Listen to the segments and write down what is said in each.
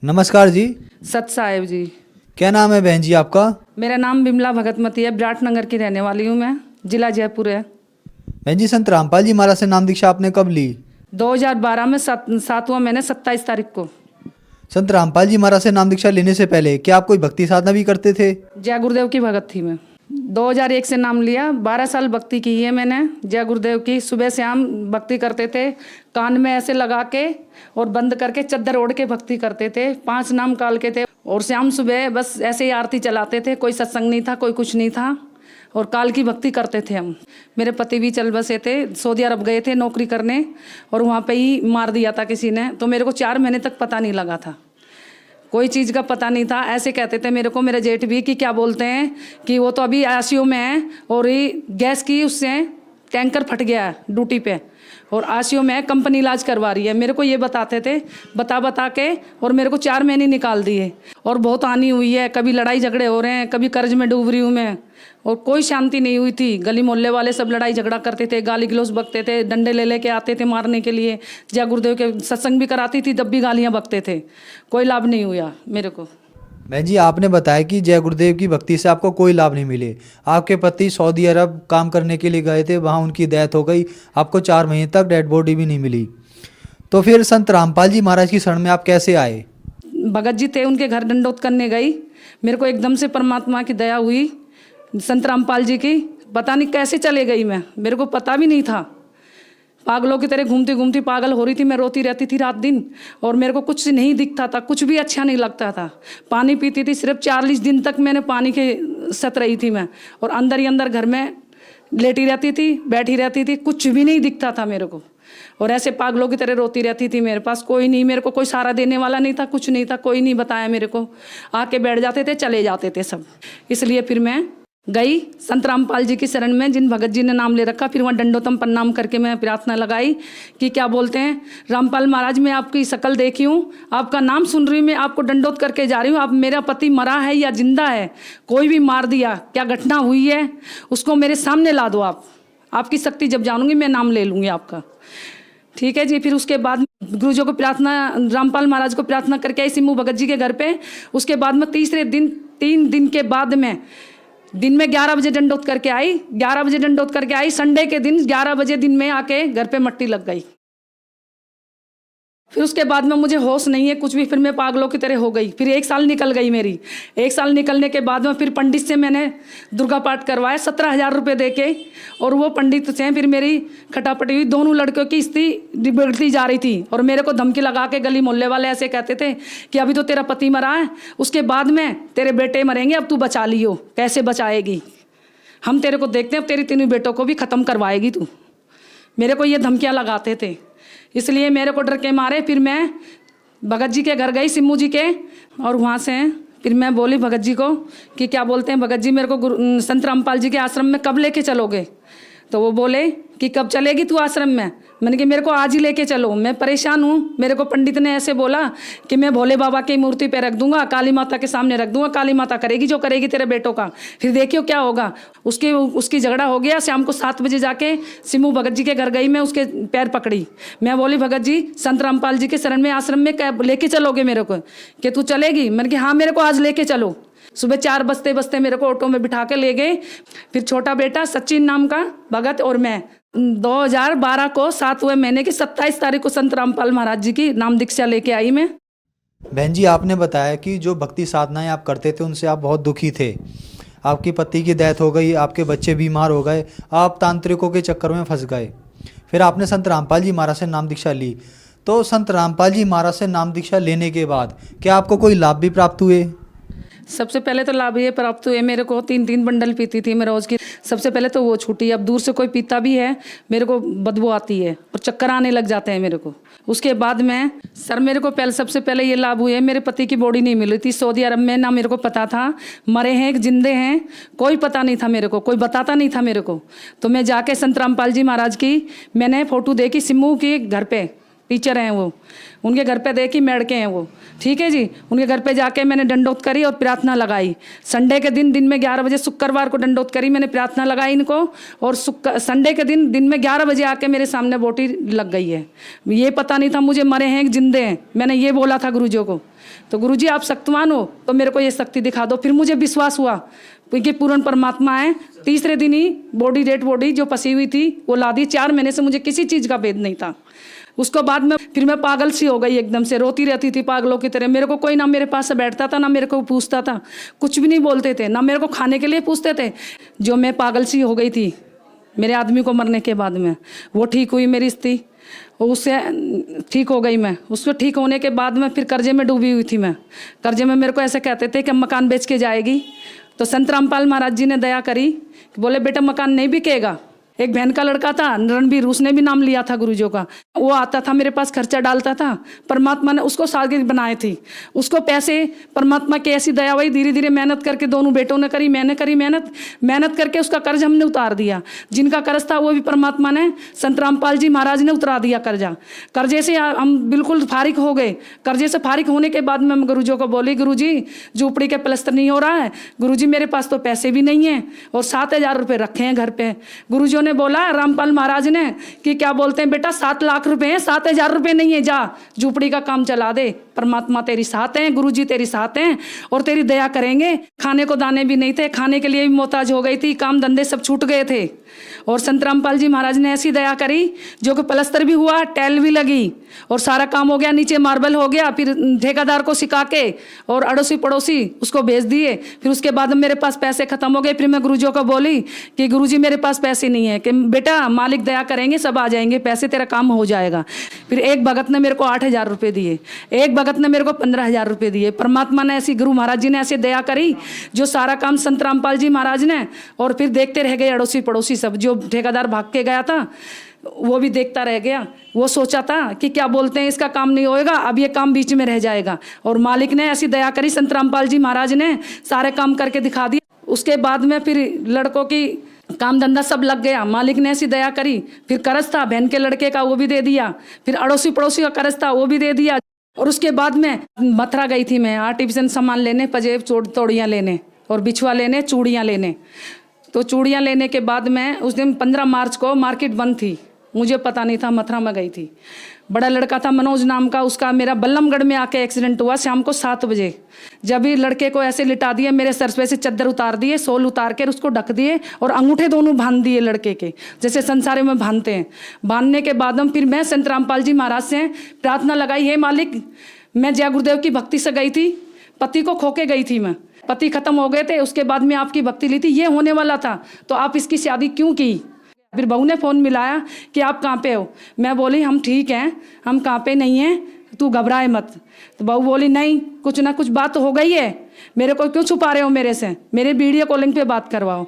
नमस्कार जी। सत साहेब जी। क्या नाम है बहन जी आपका? मेरा नाम बिमला भगतमती है, विराटनगर की रहने वाली हूँ मैं, जिला जयपुर है। बहन जी, संत रामपाल जी महाराज से नाम दीक्षा आपने कब ली? 2012 में 7वां महीने 27 तारीख को। संत रामपाल जी महाराज से नाम दीक्षा लेने से पहले क्या आप कोई भक्ति साधना भी करते थे? जय गुरुदेव की भगत थी मैं। 2001 से नाम लिया, 12 साल भक्ति की है मैंने जय गुरुदेव की। सुबह शाम भक्ति करते थे, कान में ऐसे लगा के और बंद करके चद्दर ओढ़ के भक्ति करते थे। 5 नाम काल के थे और शाम सुबह बस ऐसे ही आरती चलाते थे। कोई सत्संग नहीं था, कोई कुछ नहीं था और काल की भक्ति करते थे हम। मेरे पति भी चल बसे थे, सऊदी अरब गए थे नौकरी करने और वहाँ पे ही मार दिया था किसी ने। तो मेरे को 4 महीने तक पता नहीं लगा था, कोई चीज़ का पता नहीं था। ऐसे कहते थे मेरे को मेरे जेठ भी कि क्या बोलते हैं कि वो तो अभी आईसीयू में है और ये गैस की उससे टैंकर फट गया है ड्यूटी पे और आईसीयू में कंपनी इलाज करवा रही है। मेरे को ये बताते थे, बता के, और मेरे को 4 महीने निकाल दिए और बहुत हानि हुई है। कभी लड़ाई झगड़े हो रहे हैं, कभी कर्ज में डूब रही हूँ मैं और कोई शांति नहीं हुई थी। गली मोहल्ले वाले सब लड़ाई झगड़ा करते थे, गाली गलौज बकते थे, डंडे ले लेके आते थे मारने के लिए। जय गुरुदेव के सत्संग भी कराती थी तब भी गालियाँ बकते थे। कोई लाभ नहीं हुआ मेरे को। बहन जी, आपने बताया कि जय गुरुदेव की भक्ति से आपको कोई लाभ नहीं मिले। आपके पति सऊदी अरब काम करने के लिए गए थे, वहाँ उनकी डेथ हो गई, आपको 4 महीने तक डेड बॉडी भी नहीं मिली। तो फिर संत रामपाल जी महाराज की शरण में आप कैसे आए? भगत जी थे, उनके घर दंडोत करने गई। मेरे को एकदम से परमात्मा की दया हुई, संत रामपाल जी की। पता नहीं कैसे चले गई मैं, मेरे को पता भी नहीं था। पागलों की तरह घूमती घूमती पागल हो रही थी मैं, रोती रहती थी रात दिन और मेरे को कुछ नहीं दिखता था, कुछ भी अच्छा नहीं लगता था। पानी पीती थी, सिर्फ 40 दिन तक मैंने पानी के सत रही थी मैं और अंदर ही अंदर घर में लेटी रहती थी, बैठी रहती थी, कुछ भी नहीं दिखता था मेरे को और ऐसे पागलों की तरह रोती रहती थी। मेरे पास कोई नहीं, मेरे को कोई सहारा देने वाला नहीं था, कुछ नहीं था, कोई नहीं बताया मेरे को। आके बैठ जाते थे, चले जाते थे सब। इसलिए फिर मैं गई संत रामपाल जी की शरण में, जिन भगत जी ने नाम ले रखा। फिर वहाँ दंडोतम प्रणाम करके मैं प्रार्थना लगाई कि क्या बोलते हैं, रामपाल महाराज मैं आपकी शक्ल देखी हूँ, आपका नाम सुन रही हूँ, मैं आपको दंडोत करके जा रही हूँ। आप मेरा पति मरा है या जिंदा है, कोई भी मार दिया, क्या घटना हुई है, उसको मेरे सामने ला दो। आपकी शक्ति जब जानूंगी मैं नाम ले लूँगी आपका। ठीक है जी। फिर उसके बाद गुरु जी को प्रार्थना, रामपाल महाराज को प्रार्थना करके आई सिम्मू भगत जी के घर पे। उसके बाद में तीसरे दिन, 3 दिन के बाद में दिन में 11 बजे दंडोत करके आई। 11 बजे दंडोत करके आई, संडे के दिन 11 बजे दिन में आके घर पे मट्टी लग गई। फिर उसके बाद में मुझे होश नहीं है कुछ भी, फिर मैं पागलों की तरह हो गई। फिर 1 साल निकल गई मेरी। 1 साल निकलने के बाद में फिर पंडित से मैंने दुर्गा पाठ करवाया 17,000 रुपये दे के और वो पंडित से फिर मेरी खटापटी हुई। दोनों लड़कियों की स्थिति बिगड़ती जा रही थी और मेरे को धमकी लगा के गली मोहल्ले वाले ऐसे कहते थे कि अभी तो तेरा पति मरा है, उसके बाद में तेरे बेटे मरेंगे, अब तू बचा लियो। कैसे बचाएगी, हम तेरे को देखते हैं, अब तेरी 3 बेटों को भी ख़त्म करवाएगी तू। मेरे को ये धमकियाँ लगाते थे। इसलिए मेरे को डर के मारे फिर मैं भगत जी के घर गई, सिम्मू जी के, और वहाँ से फिर मैं बोली भगत जी को कि क्या बोलते हैं भगत जी, मेरे को संत रामपाल जी के आश्रम में कब लेके चलोगे? तो वो बोले कि कब चलेगी तू आश्रम में? मैंने कहा मेरे को आज ही लेके चलो, मैं परेशान हूँ। मेरे को पंडित ने ऐसे बोला कि मैं भोले बाबा की मूर्ति पे रख दूंगा, काली माता के सामने रख दूंगा, काली माता करेगी जो करेगी तेरे बेटों का, फिर देखियो क्या होगा। उसकी झगड़ा हो गया। शाम को 7 बजे जाके सिम्मू भगत जी के घर गई मैं, उसके पैर पकड़ी। मैं बोली भगत जी संत रामपाल जी के शरण में आश्रम में लेके चलोगे मेरे को? कि तू चलेगी? मैंने कहा हाँ मेरे को आज लेके चलो। सुबह 4 बजते बजते मेरे को ऑटो में बिठा के ले गए। फिर छोटा बेटा सचिन नाम का भगत और मैं 2012 को 7वें महीने की 27 तारीख को संत रामपाल महाराज जी की नाम दीक्षा लेके आई मैं। बहन जी, आपने बताया कि जो भक्ति साधनाएं आप करते थे उनसे आप बहुत दुखी थे। आपकी पति की डेथ हो गई, आपके बच्चे बीमार हो गए, आप तांत्रिकों के चक्कर में फंस गए। फिर आपने संत रामपाल जी महाराज से नाम दीक्षा ली। तो संत रामपाल जी महाराज से नाम दीक्षा लेने के बाद क्या आपको कोई लाभ भी प्राप्त हुए? सबसे पहले तो लाभ ये प्राप्त हुए, मेरे को 3 बंडल पीती थी मैं रोज़ की, सबसे पहले तो वो छूटी। अब दूर से कोई पीता भी है मेरे को बदबू आती है और चक्कर आने लग जाते हैं मेरे को। उसके बाद में सर मेरे को सबसे पहले ये लाभ हुए, मेरे पति की बॉडी नहीं मिल रही थी सऊदी अरब में, ना मेरे को पता था मरे हैं जिंदे हैं, कोई पता नहीं था मेरे को, कोई बताता नहीं था मेरे को। तो मैं जाके संत रामपाल जी महाराज की मैंने फ़ोटो देखी सिम्मू की घर पे टीचर हैं वो, उनके घर पे देखी मेड़ के हैं वो, ठीक है जी। उनके घर पे जाके मैंने दंडोत करी और प्रार्थना लगाई। संडे के दिन में 11 बजे, शुक्रवार को दंडोत करी मैंने, प्रार्थना लगाई इनको, और संडे के दिन में 11 बजे आके मेरे सामने बोटी लग गई है। ये पता नहीं था मुझे मरे हैं कि जिंदे हैं। मैंने ये बोला था गुरुजी को, तो गुरुजी आप शक्तिमान हो तो मेरे को ये शक्ति दिखा दो। फिर मुझे विश्वास हुआ क्योंकि पूर्ण परमात्मा है। तीसरे दिन ही डेड बॉडी जो फंसी हुई थी वो ला दी। 4 महीने से मुझे किसी चीज़ का भेद नहीं था। उसको बाद में फिर मैं पागल सी हो गई, एकदम से रोती रहती थी पागलों की तरह। मेरे को कोई ना मेरे पास से बैठता था, ना मेरे को पूछता था, कुछ भी नहीं बोलते थे, ना मेरे को खाने के लिए पूछते थे। जो मैं पागल सी हो गई थी मेरे आदमी को मरने के बाद में, वो ठीक हुई मेरी स्थिति, उससे ठीक हो गई मैं। उसको ठीक होने के बाद में फिर कर्जे में डूबी हुई थी मैं। कर्जे में मेरे को ऐसे कहते थे कि मकान बेच के जाएगी, तो संत रामपाल महाराज जी ने दया करी, बोले बेटा मकान नहीं बिकेगा। एक बहन का लड़का था रणबीर, उसने भी नाम लिया था गुरुजियों का, वो आता था मेरे पास, खर्चा डालता था। परमात्मा ने उसको शागिर्द बनाए थी, उसको पैसे परमात्मा की ऐसी दया हुई, धीरे धीरे मेहनत करके दोनों बेटों ने करी, मैंने करी मेहनत करके उसका कर्ज हमने उतार दिया। जिनका कर्ज था वो भी परमात्मा ने, संत रामपाल जी महाराज ने उतार दिया कर्जा। कर्जे से हम बिल्कुल फारिग हो गए। कर्जे से फारिग होने के बाद मैं गुरुजियों को बोली, गुरुजी झोपड़ी के प्लस्तर नहीं हो रहा है, गुरुजी मेरे पास तो पैसे भी नहीं है और 7,000 रुपये रखे हैं घर पे। गुरुजियों ने बोला रामपाल महाराज ने कि क्या बोलते हैं बेटा 7 लाख रुपए हैं, 7,000 रुपये नहीं है, जा झोपड़ी का काम चला दे। परमात्मा तेरी साथ हैं, गुरुजी तेरी साथ हैं और तेरी दया करेंगे। खाने को दाने भी नहीं थे, खाने के लिए भी मोहताज हो गई थी, काम धंधे सब छूट गए थे। और संत रामपाल जी महाराज ने ऐसी दया करी जो कि प्लस्तर भी हुआ, टाइल भी लगी और सारा काम हो गया, नीचे मार्बल हो गया। फिर ठेकेदार को सिखा के और अड़ोसी पड़ोसी उसको भेज दिए। फिर उसके बाद मेरे पास पैसे खत्म हो गए। फिर मैं गुरुजियों को बोली कि गुरुजी मेरे पास पैसे नहीं है, कि बेटा मालिक दया करेंगे सब आ जाएंगे पैसे, तेरा काम हो जाएगा। फिर एक भगत ने मेरे को 8,000 रुपये दिए, एक भगत ने मेरे को 15,000 रुपये दिए। परमात्मा ने ऐसी, गुरु महाराज जी ने ऐसी दया करी जो सारा काम संत रामपाल जी महाराज ने, और फिर देखते रह गए अड़ोसी पड़ोसी सब। जो ठेकेदार भाग के गया था वो भी देखता रह गया। वो सोचा था कि क्या बोलते हैं इसका काम नहीं होएगा, अब ये काम बीच में रह जाएगा। और मालिक ने ऐसी दया करी, संत रामपाल जी महाराज ने सारे काम करके दिखा दिया। उसके बाद में फिर लड़कों की काम धंधा सब लग गया, मालिक ने ऐसी दया करी। फिर कर्ज था बहन के लड़के का, वो भी दे दिया। फिर अड़ोसी पड़ोसी का कर्ज था, वो भी दे दिया। और उसके बाद में मथुरा गई थी मैं आर्टिफिशियल सामान लेने, पजेब तोड़ियाँ लेने और बिछुआ लेने, चूड़ियाँ लेने। तो चूड़ियाँ लेने के बाद में उस दिन 15 मार्च को मार्केट बंद थी, मुझे पता नहीं था, मथुरा में गई थी। बड़ा लड़का था मनोज नाम का, उसका मेरा बल्लमगढ़ में आके एक्सीडेंट हुआ शाम को 7 बजे। जब ही लड़के को ऐसे लिटा दिए, मेरे सर पे से चद्दर उतार दिए, सोल उतार कर उसको ढक दिए और अंगूठे दोनों बांध दिए लड़के के, जैसे संसारे में बांधते हैं। बांधने के बाद फिर मैं संत रामपाल जी महाराज से प्रार्थना लगाई, हे मालिक, मैं जय गुरुदेव की भक्ति से गई थी, पति को खो के गई थी मैं, पति खत्म हो गए थे, उसके बाद में आपकी भक्ति ली थी, ये होने वाला था, तो आप इसकी शादी क्यों की। फिर बहू ने फ़ोन मिलाया कि आप कहाँ पे हो। मैं बोली हम ठीक हैं, हम कहाँ पे नहीं हैं, तू घबराए मत। तो बहू बोली नहीं, कुछ ना कुछ बात हो गई है, मेरे को क्यों छुपा रहे हो मेरे से, मेरे वीडियो कॉलिंग पे बात करवाओ।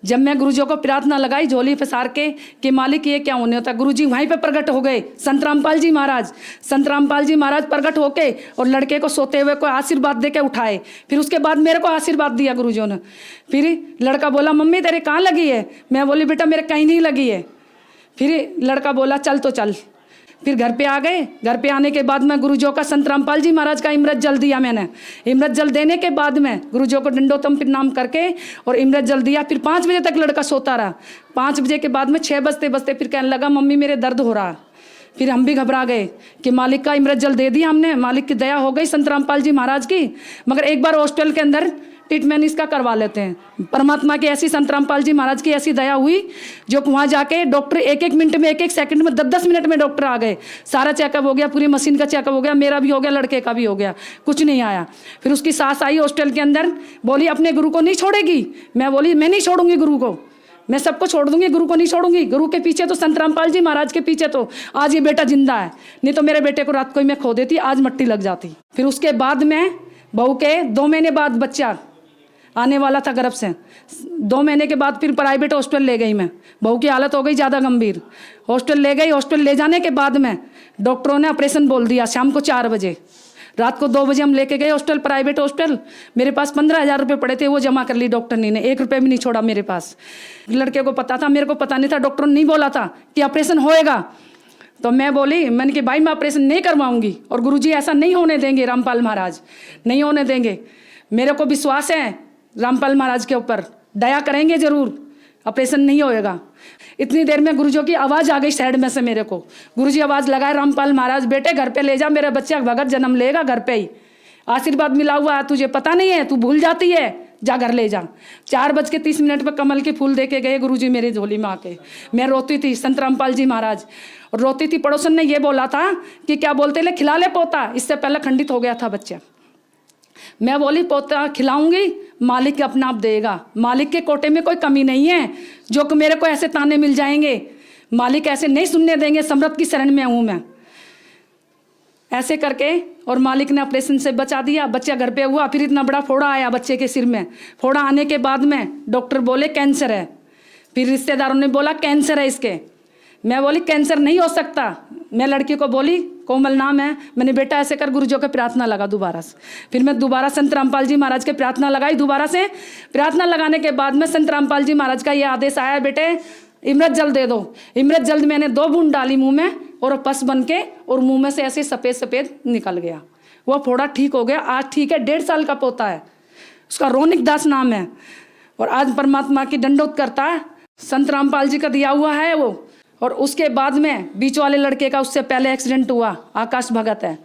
जब मैं गुरुजियों को प्रार्थना लगाई झोली फसार के कि मालिक ये क्या होने होता, गुरुजी वहीं पे प्रकट हो गए, संत रामपाल जी महाराज। संत रामपाल जी महाराज प्रकट होके और लड़के को सोते हुए को आशीर्वाद दे के उठाए। फिर उसके बाद मेरे को आशीर्वाद दिया गुरुजियों ने। फिर लड़का बोला मम्मी तेरे कहाँ लगी है, मैं बोली बेटा मेरे कहीं नहीं लगी है। फिर लड़का बोला चल तो चल। फिर घर पे आ गए। घर पे आने के बाद में गुरुजियों का, संत रामपाल जी महाराज का इमृत जल दिया मैंने। इमृत जल देने के बाद में गुरुजियों को दंडोतम प्रणाम करके और इमृत जल दिया। फिर 5 बजे तक लड़का सोता रहा। 5 बजे के बाद में 6 बजते बजते फिर कहने लगा मम्मी मेरे दर्द हो रहा। फिर हम भी घबरा गए कि मालिक का इमृत जल दे दिया हमने, मालिक की दया हो गई संत रामपाल जी महाराज की। मगर एक बार हॉस्पिटल के अंदर ट्रीटमेंट इसका करवा लेते हैं। परमात्मा की ऐसी, संत रामपाल जी महाराज की ऐसी दया हुई जो वहाँ जाके डॉक्टर 1-1 मिनट में, 1-1 सेकंड में, 10-10 मिनट में डॉक्टर आ गए। सारा चेकअप हो गया, पूरी मशीन का चेकअप हो गया, मेरा भी हो गया, लड़के का भी हो गया, कुछ नहीं आया। फिर उसकी सास आई हॉस्पिटल के अंदर, बोली अपने गुरु को नहीं छोड़ेगी। मैं बोली मैं नहीं छोड़ूंगी गुरु को, मैं सबको छोड़ दूंगी, गुरु को नहीं छोड़ूंगी। गुरु के पीछे तो संत रामपाल जी महाराज के पीछे तो आज ये बेटा जिंदा है, नहीं तो मेरे बेटे को रात को ही मैं खो देती, आज मट्टी लग जाती। फिर उसके बाद में बहू के 2 महीने बाद बच्चा आने वाला था गर्भ से। 2 महीने के बाद फिर प्राइवेट हॉस्पिटल ले गई मैं। बहू की हालत हो गई ज़्यादा गंभीर, हॉस्पिटल ले गई। हॉस्पिटल ले जाने के बाद में डॉक्टरों ने ऑपरेशन बोल दिया शाम को 4 बजे। रात को 2 बजे हम लेके गए हॉस्पिटल, प्राइवेट हॉस्पिटल। मेरे पास 15,000 रुपये पड़े थे, वो जमा कर ली डॉक्टर ने, 1 रुपये भी नहीं छोड़ा मेरे पास। लड़के को पता था, मेरे को पता नहीं था, डॉक्टर ने नहीं बोला था कि ऑपरेशन होएगा। तो मैं बोली, मैंने कि भाई मैं ऑपरेशन नहीं करवाऊंगी और गुरुजी ऐसा नहीं होने देंगे, रामपाल महाराज नहीं होने देंगे। मेरे को विश्वास है रामपाल महाराज के ऊपर, दया करेंगे जरूर, ऑपरेशन नहीं होएगा। इतनी देर में गुरुजी की आवाज़ आ गई साइड में से मेरे को। गुरुजी आवाज़ लगाए, रामपाल महाराज बेटे घर पे ले जा, मेरा बच्चा भगत जन्म लेगा घर पे ही, आशीर्वाद मिला हुआ तुझे पता नहीं है, तू भूल जाती है, जा घर ले जा। 4:30 पर कमल के फूल दे के गए गुरुजी मेरी झोली में आके। मैं रोती थी, संत रामपाल जी महाराज, और रोती थी। पड़ोसन ने ये बोला था कि क्या बोलते ले, खिला ले पोता, इससे पहले खंडित हो गया था बच्चा। मैं बोली पोता खिलाऊंगी, मालिक अपना आप देगा, मालिक के कोटे में कोई कमी नहीं है जो कि मेरे को ऐसे ताने मिल जाएंगे, मालिक ऐसे नहीं सुनने देंगे, समृद्ध की शरण में हूँ मैं। ऐसे करके और मालिक ने ऑपरेशन से बचा दिया, बच्चा घर पे हुआ। फिर इतना बड़ा फोड़ा आया बच्चे के सिर में। फोड़ा आने के बाद में डॉक्टर बोले कैंसर है, फिर रिश्तेदारों ने बोला कैंसर है इसके। मैं बोली कैंसर नहीं हो सकता। मैं लड़की को बोली, कोमल नाम है, मैंने बेटा ऐसे कर, गुरुजी के प्रार्थना लगा दोबारा से। फिर मैं दोबारा संत रामपाल जी महाराज के प्रार्थना लगाई दोबारा से। प्रार्थना लगाने के बाद में संत रामपाल जी महाराज का ये आदेश आया, बेटे इमृत जल दे दो। इमृत जल मैंने 2 बूंद डाली मुंह में और पस बन के और मुंह में से ऐसे सफ़ेद सफ़ेद निकल गया। वो फोड़ा ठीक हो गया। आज ठीक है, 1.5 साल का पोता है, उसका रोनिक दास नाम है, और आज परमात्मा की दंडोत करता है। संत रामपाल जी का दिया हुआ है वो। और उसके बाद में बीच वाले लड़के का उससे पहले एक्सीडेंट हुआ, आकाश भगत है,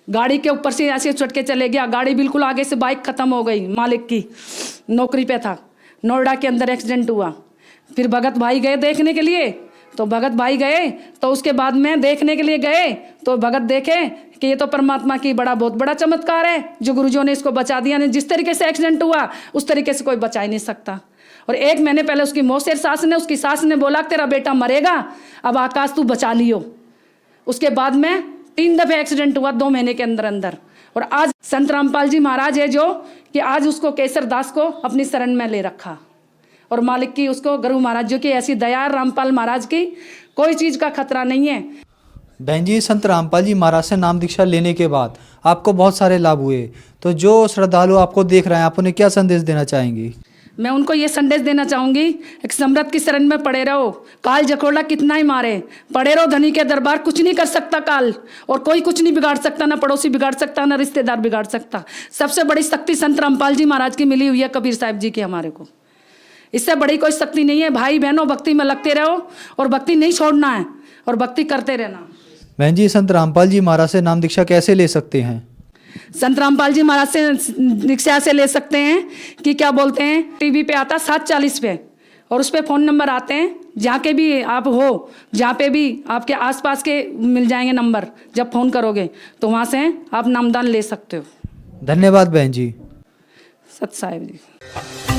गाड़ी के ऊपर से ऐसे चढ़ के चले गया, गाड़ी बिल्कुल आगे से बाइक खत्म हो गई, मालिक की नौकरी पे था, नोएडा के अंदर एक्सीडेंट हुआ। फिर भगत भाई गए देखने के लिए, तो भगत भाई गए तो उसके बाद में देखने के लिए गए तो भगत देखे कि ये तो परमात्मा की बहुत बड़ा चमत्कार है जो गुरुजियों ने इसको बचा दिया। जिस तरीके से एक्सीडेंट हुआ उस तरीके से कोई बचा ही नहीं सकता। और 1 महीने पहले उसकी मौसेर उसकी सास ने बोला तेरा बेटा मरेगा, अब आकाश तू बचा लियो। उसके बाद में 3 दफे एक्सीडेंट हुआ 2 महीने के अंदर अंदर। और आज संत रामपाल जी महाराज है जो कि आज उसको केसर दास को अपनी शरण में ले रखा, और मालिक की उसको गुरु महाराज जी की ऐसी दया, रामपाल महाराज की कोई चीज़ का खतरा नहीं है। बहन जी, संत रामपाल जी महाराज से नाम दीक्षा लेने के बाद आपको बहुत सारे लाभ हुए, तो जो श्रद्धालु आपको देख रहे हैं आप उन्हें क्या संदेश देना चाहेंगी? मैं उनको ये संदेश देना चाहूँगी, एक समृद्ध की शरण में पड़े रहो, काल जकोड़ा कितना ही मारे, पड़े रहो धनी के दरबार, कुछ नहीं कर सकता काल, और कोई कुछ नहीं बिगाड़ सकता, ना पड़ोसी बिगाड़ सकता, ना रिश्तेदार बिगाड़ सकता। सबसे बड़ी शक्ति संत रामपाल जी महाराज की मिली हुई है, कबीर साहब जी की हमारे को, इससे बड़ी कोई शक्ति नहीं है। भाई बहनों भक्ति में लगते रहो और भक्ति नहीं छोड़ना है और भक्ति करते रहना। बहन जी, संत रामपाल जी महाराज से नाम दीक्षा कैसे ले सकते हैं? संत रामपाल जी महाराज से दीक्षा से ले सकते हैं कि क्या बोलते हैं, टीवी पे आता 7:40 पे, और उस पर फ़ोन नंबर आते हैं, जहाँ के भी आप हो, जहाँ पे भी आपके आसपास के मिल जाएंगे नंबर, जब फ़ोन करोगे तो वहाँ से आप नामदान ले सकते हो। धन्यवाद बहन जी। सत साहिब जी।